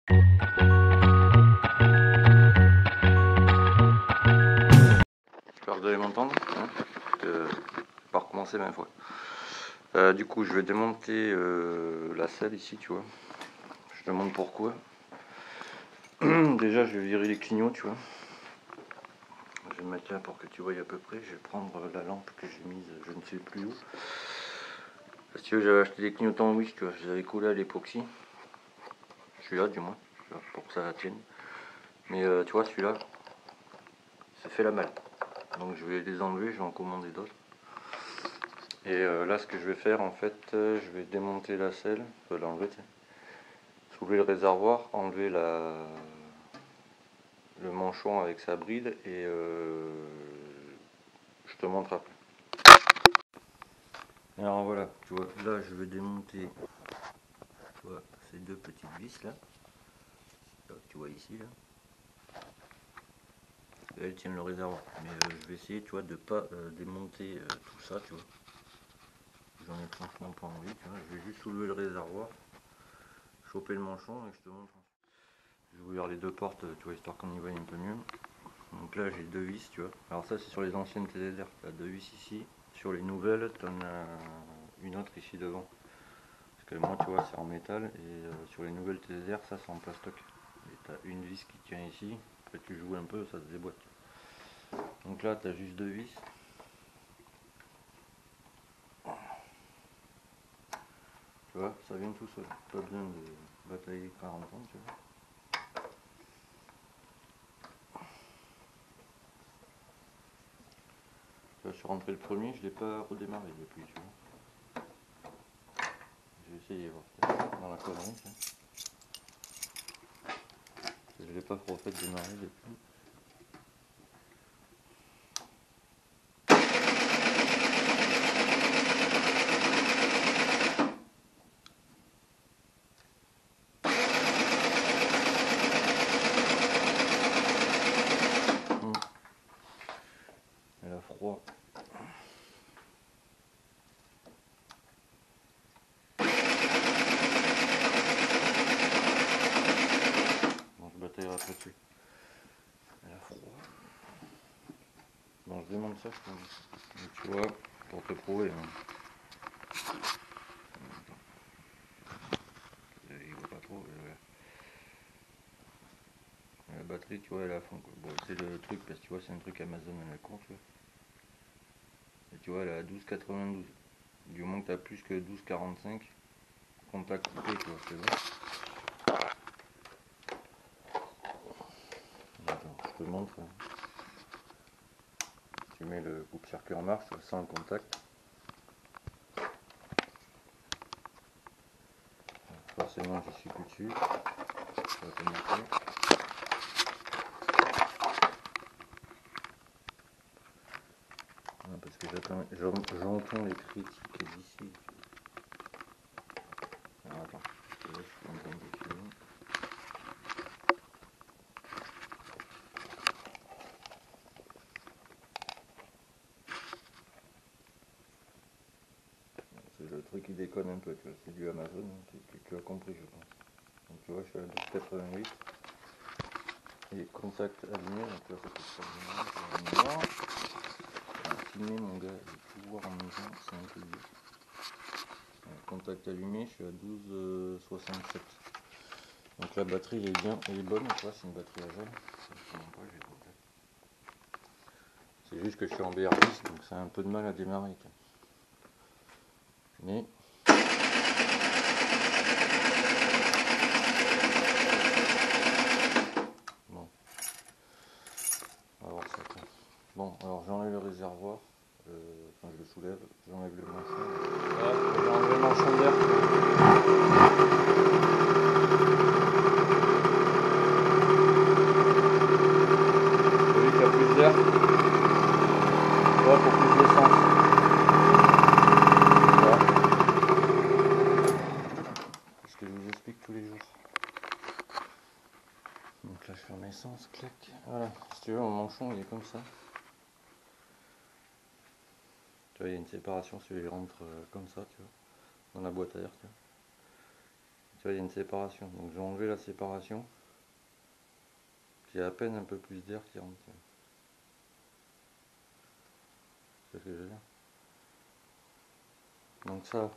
J'espère que vous allez m'entendre, hein, je vais pas recommencer 20 fois. Du coup, je vais démonter la selle ici, tu vois. Je te montre pourquoi. Déjà, je vais virer les clignots, tu vois. Je vais me mettre là pour que tu vois à peu près. Je vais prendre la lampe que j'ai mise, je ne sais plus où. Parce que j'avais acheté des clignotants Wish, tu vois. Je les avais collés à l'époxy. Celui-là, du moins, pour que ça tienne. Mais tu vois, celui-là, ça fait la malle. Donc je vais les enlever, je vais en commander d'autres. Et là, ce que je vais faire, en fait, je vais démonter la selle, l'enlever, soulever le réservoir, enlever le manchon avec sa bride et je te montre après. Alors voilà, tu vois, là je vais démonter, tu vois, ces deux petites vis là, tu vois ici là. Elles tiennent le réservoir, mais je vais essayer, tu vois, de pas démonter tout ça, tu vois. J'en ai franchement pas envie, tu vois. Je vais juste soulever le réservoir, choper le manchon et je te montre. Je vais ouvrir les deux portes, tu vois, histoire qu'on y voie un peu mieux. Donc là j'ai deux vis, tu vois. Alors ça c'est sur les anciennes TDR, tu as deux vis ici. Sur les nouvelles, tu en as une autre ici devant. Parce que moi tu vois c'est en métal et sur les nouvelles TDR ça c'est en plastoc. Et tu as une vis qui tient ici, après tu joues un peu, ça se déboîte. Donc là tu as juste deux vis. Tu vois, ça vient tout seul. Pas besoin de batailler 40 ans, tu vois. Là, je suis rentré le premier, je l'ai pas redémarré depuis, tu vois. Je vais essayer voir dans la connerie. Je l'ai pas refait démarrer depuis. Elle a froid. Bon, je bataillerai après dessus. Elle a froid. Bon, je démonte ça, je pense. Donc, tu vois, pour te prouver. Hein. Il voit pas trop. La batterie, tu vois, elle est à fond. Quoi. Bon, c'est le truc, parce que tu vois, c'est un truc Amazon à la con, tu vois. Et tu vois, elle est à 12,92. Du moment que tu as plus que 12,45, contact coupé, tu vois, c'est vrai. Attends, je te montre. Hein. Tu mets le coupe-circuit en marche, sans le contact. Forcément, je suis plus dessus. Ça va te montrer. Ah, parce que j'entends les critiques d'ici. Alors attends, je suis en train de défiler. C'est le truc qui déconne un peu, tu vois, c'est du Amazon, tu as compris je pense. Donc tu vois, je suis à 12,88 et contact allumé, donc là ça peut se faire filmer mon gars, et tout voir en même temps, c'est un peu dur. Contact allumé, je suis à 12,67. Donc la batterie elle est bien, elle est bonne, tu vois, c'est une batterie à gel. C'est juste que je suis en BR10, donc ça a un peu de mal à démarrer. Mais bon, on va voir ça. Bon, alors j'enlève le réservoir, enfin je le soulève, j'enlève le manchon. J'enlève le manchon d'air. Celui qui a plus d'air, pour plus d'essence. Voilà. C'est ce que je vous explique tous les jours. Donc là je ferme l'essence, clac. Voilà, si tu veux, mon manchon il est comme ça. Tu vois, il y a une séparation, celui-là il rentre comme ça, tu vois, dans la boîte à air, tu vois. vois, il y a une séparation. Donc j'ai enlevé la séparation. J'ai à peine un peu plus d'air qui rentre. C'est ce que je veux dire. Donc ça,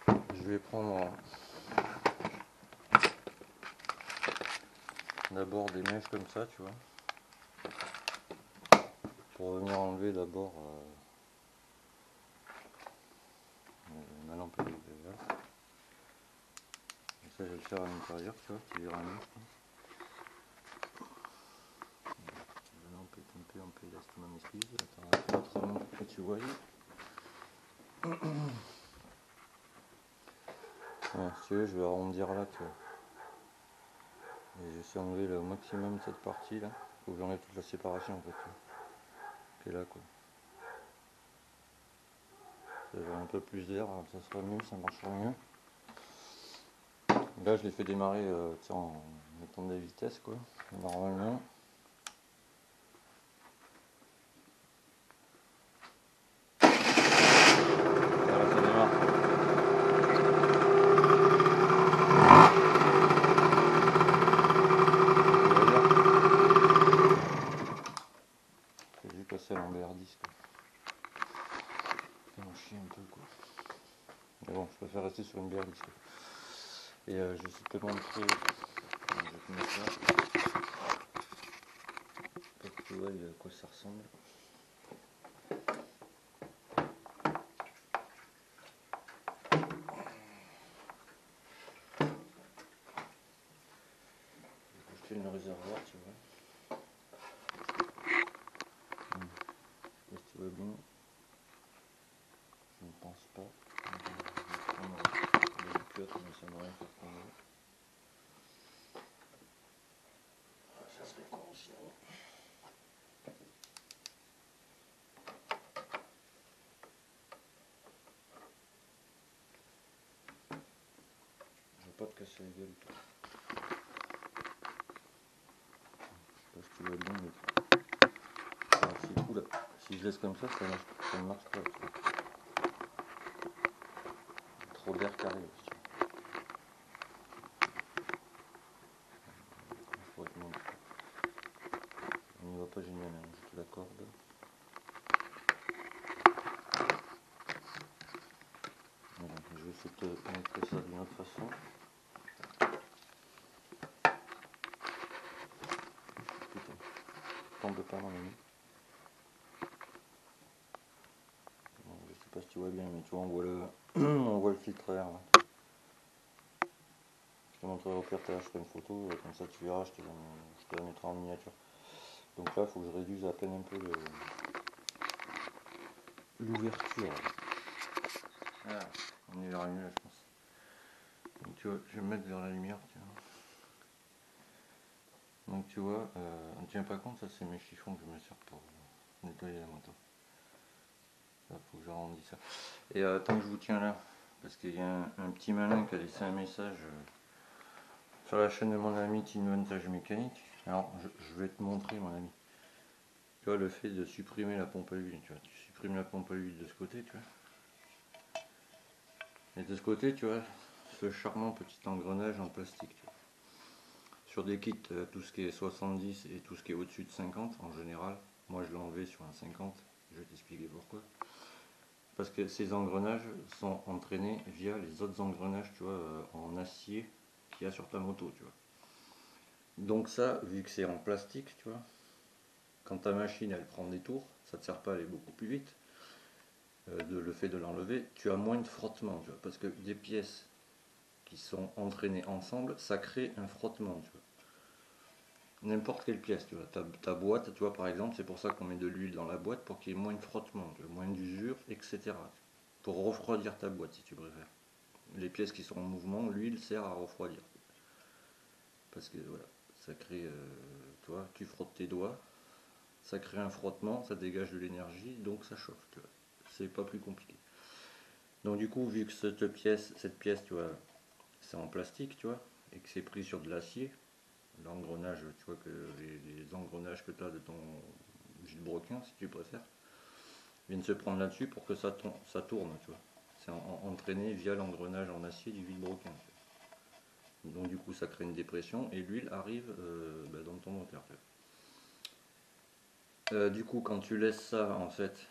je vais prendre d'abord des mèches comme ça, tu vois. Pour venir enlever d'abord ma lampe LED. Et ça, je vais le faire à l'intérieur, tu vois, tu verras mieux. La lampe est un peu en pédasse, tu m'en excuses. Attends, pas autrement que tu vois. Voilà, si tu veux, je vais arrondir là, tu vois. Et j'essaie d'enlever le maximum de cette partie là. Faut que j'enlève toute la séparation en fait. Qui est là quoi. Ça va un peu plus d'air, ça sera mieux, ça marchera mieux. Là je l'ai fait démarrer en mettant des vitesses quoi. Normalement. Voilà, ça démarre. J'ai dû passer à l'embert-10 quoi. Ça m'en chie un peu quoi. Mais bon, je préfère rester sur une BR10 quoi. Et je vais te montrer. Je vais te mettre là. Pour que tu vois à quoi ça ressemble. Je fais le réservoir, tu vois. Je sais pas si tu vois bien. Je ne pense pas. Je vais prendre le cut, mais ça n'a rien faire tomber. Ça serait con sinon. Je veux pas te casser la gueule, toi. Je sais pas si tu vois bien, mais alors, si je laisse comme ça, ça ne marche pas. Tu vois. Trop d'air qui arrive. Je pourrais te montrer. On n'y va pas génial, hein, je te l'accorde. Voilà, je vais essayer de te montrer ça d'une autre façon. Putain, tombe pas mon ami. Bon, je sais pas si tu vois bien, mais tu vois, on voit le filtre air. Là. Je te montrerai au pire, je ferai une photo, comme ça tu verras, je te la mettrai en miniature. Donc là, il faut que je réduise à peine un peu l'ouverture. Ah, on y verra mieux là, je pense. Donc tu vois, je vais me mettre vers la lumière, tiens. Donc tu vois, on ne tient pas compte, ça c'est mes chiffons que je me sers pour nettoyer la moto. Il faut que j'arrondisse ça. Et tant que je vous tiens là, parce qu'il y a un petit malin qui a laissé un message sur la chaîne de mon ami Team Vintage Mécanique. Alors je vais te montrer mon ami. Tu vois le fait de supprimer la pompe à huile, tu vois, tu supprimes la pompe à huile de ce côté, tu vois. Et de ce côté, tu vois, ce charmant petit engrenage en plastique. Tu vois. Sur des kits, tout ce qui est 70 et tout ce qui est au-dessus de 50 en général, moi je l'ai enlevé sur un 50, je vais t'expliquer pourquoi. Parce que ces engrenages sont entraînés via les autres engrenages, tu vois, en acier qu'il y a sur ta moto, tu vois. Donc ça, vu que c'est en plastique, tu vois, quand ta machine elle prend des tours, ça ne te sert pas à aller beaucoup plus vite. Le fait de l'enlever, tu as moins de frottement, tu vois, parce que des pièces qui sont entraînées ensemble, ça crée un frottement, tu vois. N'importe quelle pièce, tu vois, ta boîte, tu vois, par exemple, c'est pour ça qu'on met de l'huile dans la boîte, pour qu'il y ait moins de frottement, tu vois, moins d'usure, etc. Pour refroidir ta boîte, si tu préfères. Les pièces qui sont en mouvement, l'huile sert à refroidir. Parce que, voilà, ça crée, tu vois, tu frottes tes doigts, ça crée un frottement, ça dégage de l'énergie, donc ça chauffe, tu vois. C'est pas plus compliqué. Donc du coup, vu que cette pièce, tu vois, c'est en plastique, tu vois, et que c'est pris sur de l'acier, l'engrenage, tu vois, que les engrenages que tu as de ton vilebrequin, si tu préfères, viennent se prendre là-dessus pour que ça tourne, tu vois. c'est entraîné via l'engrenage en acier du vilebrequin. Donc du coup ça crée une dépression et l'huile arrive dans ton moteur. Du coup quand tu laisses ça en fait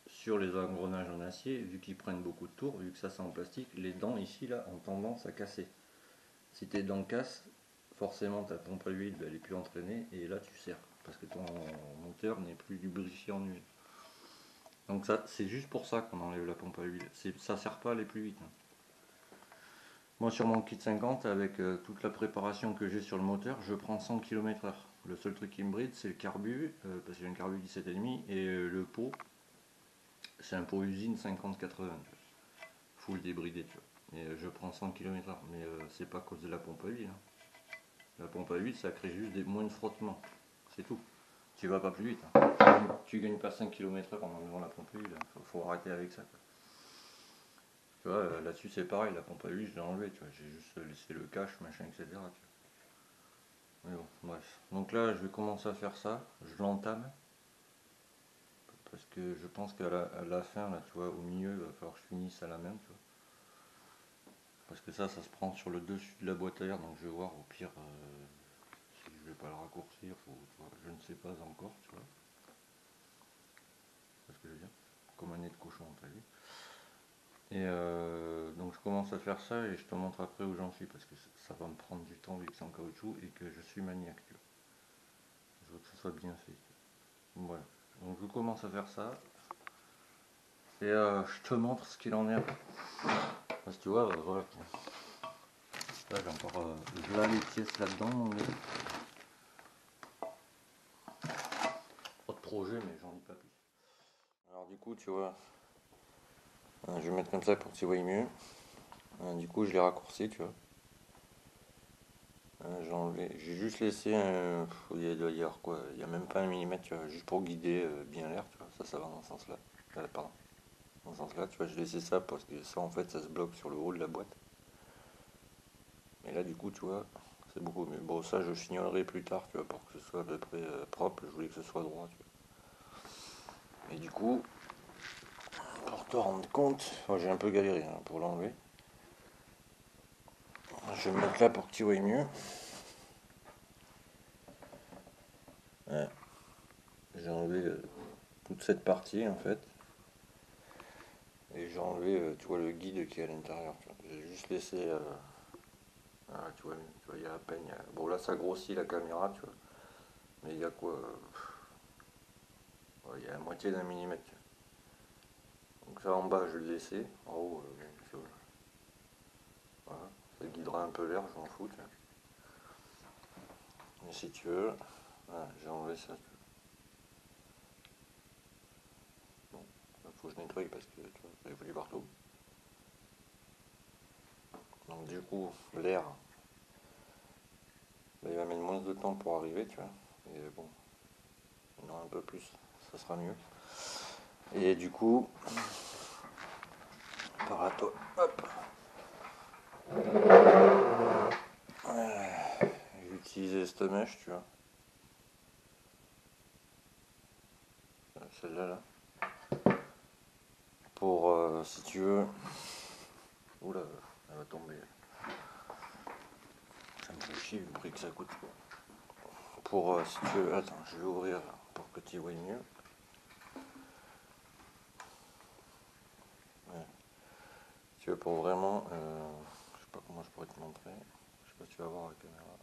sur les engrenages en acier, vu qu'ils prennent beaucoup de tours, vu que ça c'est en plastique, les dents ici là ont tendance à casser. Si tes dents cassent, forcément ta pompe à huile elle est plus entraînée et là tu serres parce que ton moteur n'est plus lubrifié en huile. Donc ça c'est juste pour ça qu'on enlève la pompe à huile, ça sert pas à aller plus vite. Moi sur mon kit 50 avec toute la préparation que j'ai sur le moteur, je prends 100 km/h. Le seul truc qui me bride c'est le carbu, parce que j'ai un carbu 17,5 et le pot, c'est un pot usine 50-80, full débridé tu vois. Et je prends 100 km/h, mais c'est pas à cause de la pompe à huile. Hein. La pompe à huile ça crée juste moins de frottement, c'est tout. Tu vas pas plus vite. Hein. Tu gagnes pas 5 km/h en enlevant la pompe à huile, faut arrêter avec ça. Quoi. Tu vois, là-dessus c'est pareil, la pompe à huile je l'ai enlevée, tu vois, j'ai juste laissé le cache, machin, etc. Tu vois. Mais bon, bref. Donc là je vais commencer à faire ça, je l'entame. Parce que je pense qu'à la fin, là, tu vois, au milieu, il va falloir que je finisse à la main, tu vois. Parce que ça se prend sur le dessus de la boîte à air, donc je vais voir au pire si je vais pas le raccourcir, ou, tu vois, je ne sais pas encore, tu vois. C'est ce que je veux dire. Comme un nez de cochon, t'as vu. Et donc je commence à faire ça et je te montre après où j'en suis parce que ça va me prendre du temps vu que c'est en caoutchouc et que je suis maniaque. Tu vois. Je veux que ce soit bien fait. Voilà. Donc je commence à faire ça et je te montre ce qu'il en est après. Parce que tu vois, voilà. Là j'ai encore là les pièces là-dedans. Pas de projet mais j'en dis pas plus. Alors du coup tu vois, je vais mettre comme ça pour que tu vois mieux. Du coup je l'ai raccourci tu vois. J'ai enlevé, j'ai juste laissé il doit y avoir quoi, il n'y a même pas 1 millimètre, tu vois, juste pour guider bien l'air, tu vois, ça va dans ce sens là, pardon, dans ce sens là, tu vois, j'ai laissé ça parce que ça en fait ça se bloque sur le haut de la boîte, et là du coup tu vois, c'est beaucoup mieux, bon ça je fignolerai plus tard, tu vois, pour que ce soit à peu près propre, je voulais que ce soit droit, tu vois, et du coup, pour te rendre compte, j'ai un peu galéré hein, pour l'enlever, je vais me mettre là pour que tu vois mieux. Ouais. J'ai enlevé toute cette partie en fait. Et j'ai enlevé, tu vois, le guide qui est à l'intérieur. J'ai juste laissé. Tu vois, il y a à peine. Bon, là, ça grossit la caméra, tu vois. Mais il y a quoi il y a la moitié d'1 millimètre. Donc, ça en bas, je vais le laisser. En haut, tu vois. Voilà. Ça guidera un peu l'air, je m'en fous. Tu vois. Mais si tu veux, voilà, j'ai enlevé ça. Tu vois. Bon, il faut que je nettoie parce que tu vois, il faut du partout. Donc, du coup, l'air. Il va mettre moins de temps pour arriver, tu vois. Et bon, il y en aura un peu plus, ça sera mieux. Et du coup, par là, toi, hop. J'ai utilisé cette mèche, tu vois. Celle-là, là. Pour, si tu veux. Oula, elle va tomber. Ça me fait chier le prix que ça coûte. Pour, si tu veux. Attends, je vais ouvrir pour que tu vois mieux. Ouais. Si tu veux, pour vraiment. Je sais pas comment je pourrais te montrer. Je sais pas si tu vas voir la caméra.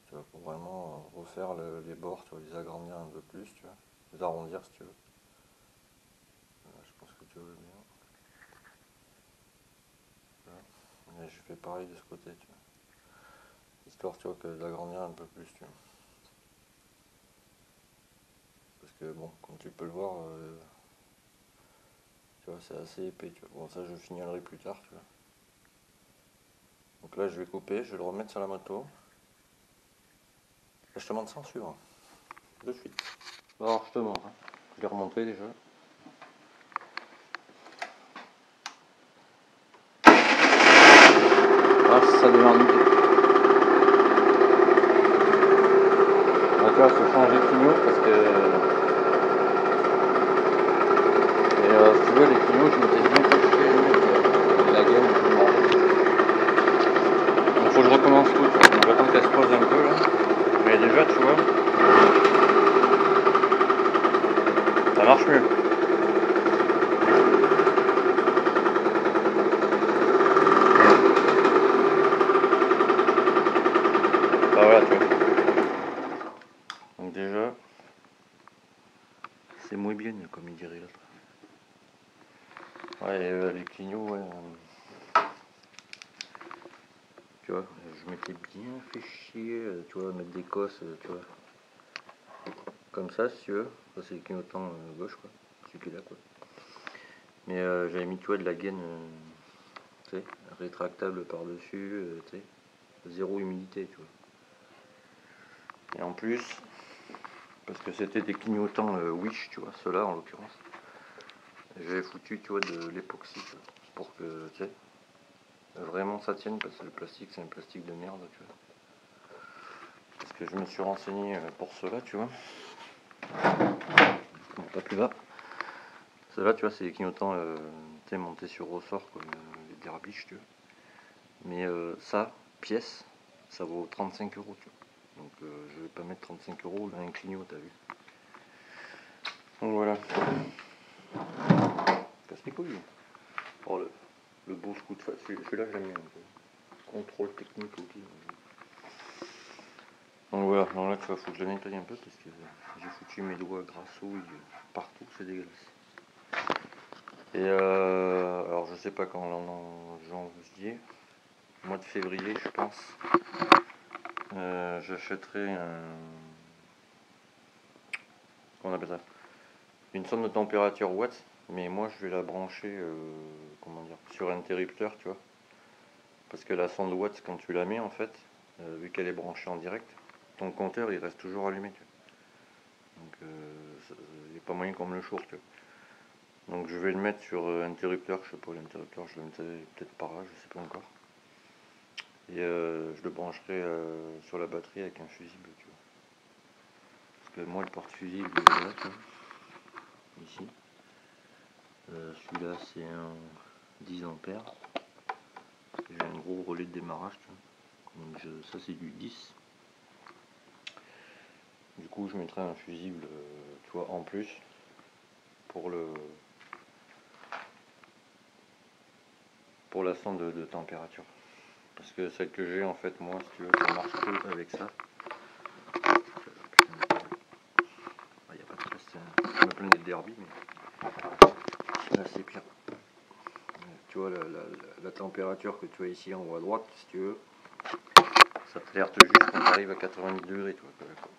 Tu vois, pour vraiment refaire les bords, tu vas les agrandir un peu plus, tu vois. Les arrondir si tu veux. Je pense que tu veux bien. Voilà. Et je fais pareil de ce côté, tu vois. Histoire, tu vois, que d'agrandir un peu plus, tu vois. Parce que bon, comme tu peux le voir, tu vois, c'est assez épais, tu vois. Bon, ça je fignolerai plus tard, tu vois. Donc là, je vais couper, je vais le remettre sur la moto. Là, je te montre ça en suivant. De suite. Alors, je te montre. Hein. Je l'ai remonté déjà. Ah, ça démarre nickel. Donc là, il faut changer de signaux parce que vois. Ça marche mieux. Bah voilà, tu vois. Donc déjà, c'est moins bien, comme il dirait l'autre. Ouais, les clignots, ouais. Tu vois, je m'étais bien fait chier, tu vois, mettre des cosses, tu vois. Comme ça, si tu veux. Ça, c'est le clignotant gauche, quoi. Celui-là, quoi. Mais j'avais mis, tu vois, de la gaine, tu sais, rétractable par-dessus, tu sais. Zéro humidité, tu vois. Et en plus, parce que c'était des clignotants Wish, tu vois, ceux-là en l'occurrence. J'avais foutu, tu vois, de l'époxy, pour que, tu sais, vraiment ça tienne, parce que le plastique, c'est un plastique de merde, tu vois. Parce que je me suis renseigné pour cela, tu vois. Bon, pas plus bas. Ceux-là, tu vois, c'est des clignotants, tu sais, montés sur ressort, comme les derbiches, tu vois. Mais ça, pièce, ça vaut 35 euros, tu vois. Donc je vais pas mettre 35 euros dans un clignot, t'as vu. Donc voilà. Casse les couilles. Oh, le beau scout de face, celui-là j'aime bien. Contrôle technique aussi. Donc voilà, donc là tu vois, faut que je le nettoie un peu parce que j'ai foutu mes doigts grassouilles partout, c'est dégueulasse. Et alors je sais pas quand on est en janvier, mois de février je pense, j'achèterai comment on appelle ça, une sonde de température watts, mais moi je vais la brancher comment dire, sur interrupteur, tu vois, parce que la sonde watts quand tu la mets en fait, vu qu'elle est branchée en direct, ton compteur il reste toujours allumé, tu vois. Donc il n'y a pas moyen qu'on me le choure, tu vois. Donc je vais le mettre sur interrupteur, je sais pas, l'interrupteur je le mettrai peut-être par là, je sais pas encore. Et je le brancherai sur la batterie avec un fusible, tu vois. Parce que moi le porte-fusible il est là, tu vois, ici. Celui-là c'est un 10 ampères. J'ai un gros relais de démarrage, tu vois. Donc ça c'est du 10. Du coup je mettrai un fusible, tu vois, en plus pour la sonde de température. Parce que celle que j'ai en fait moi, si tu veux, ça marche que avec ça. Il n'y a pas de stress, je me plains des derby, mais là c'est pire. Tu vois la température que tu as ici en haut à droite, si tu veux, ça t'alerte juste quand tu arrives à 90 degrés, tu vois,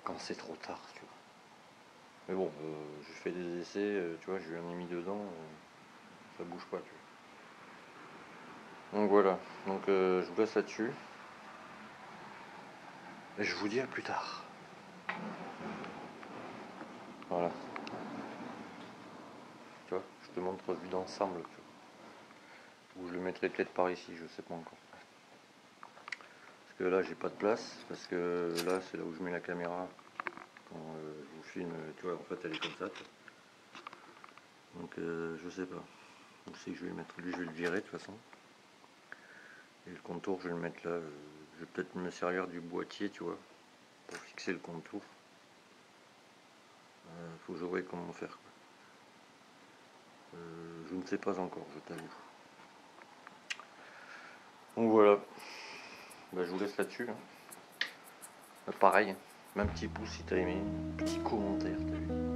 quand c'est trop tard, tu vois. Mais bon, j'ai fait des essais, tu vois, je lui en ai mis dedans, ça bouge pas, tu vois. Donc voilà, donc je vous laisse là-dessus. Et je vous dis à plus tard. Voilà. Tu vois, je te montre vue d'ensemble, tu vois. Ou je le mettrai peut-être par ici, je sais pas encore. Parce que là j'ai pas de place, parce que là c'est là où je mets la caméra quand je vous filme, tu vois, en fait elle est comme ça. Donc je sais pas. Où c'est que je vais le mettre? Lui je vais le virer de toute façon. Et le contour je vais le mettre là. Je vais peut-être me servir du boîtier, tu vois, pour fixer le contour. Faut que je voie comment faire, quoi. Je ne sais pas encore, je t'avoue. Donc voilà. Bah, je vous laisse là-dessus. Pareil, même petit pouce si t'as aimé, petit commentaire, t'as vu.